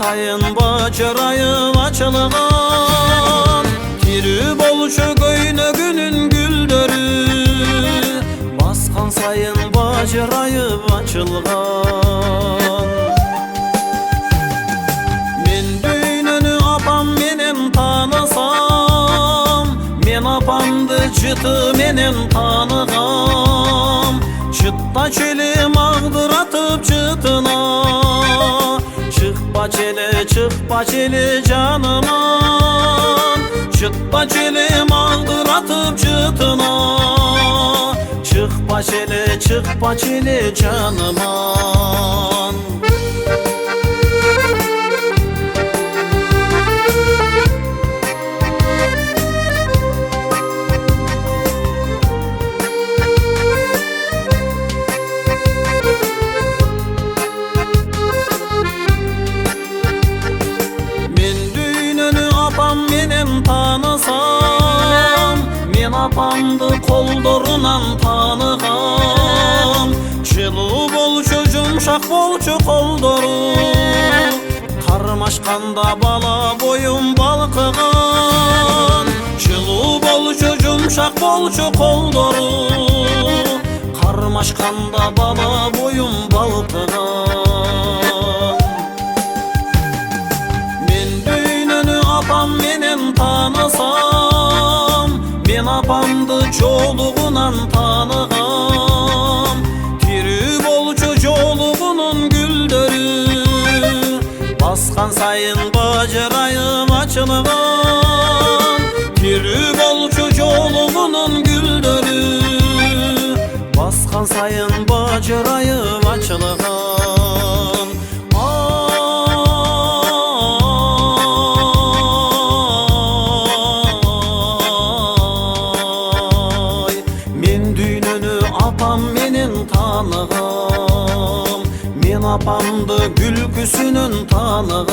сайын бажырайып açılgan, tiri bolçu көйнөгүнүн gülдөрү, баскан сайын бажырайып açılgan. Мен дүйнөнү апам менен таанысам, мен апамды жыты менен тааныгам. Çıtpaç eli mağdıratıp çıtına, çıkpaç eli canıman. Çıtpaç eli mağdıratıp çıtına, çıkpaç eli canıman. Tanısam, men apamdı koldorunan tanıgam. Жылуу болчу, жумшак болчу колдору, кармашканда бала боюм балкыган. Жылуу болчу, жумшак болчу колдору, кармашканда бала боюм балкыган. Мен дүйнөнү апам менен tanısam, men apamdı жолугунан tanıgam. Tiri bolçu жолугунун gülдөрү, баскан сайын бажырайып açılgan. Tiri bolçu жолугунун güldörü, баскан сайын бажырайып açılgan. Apam menin tanıgam, men apamdı gülküsünün tanıgam.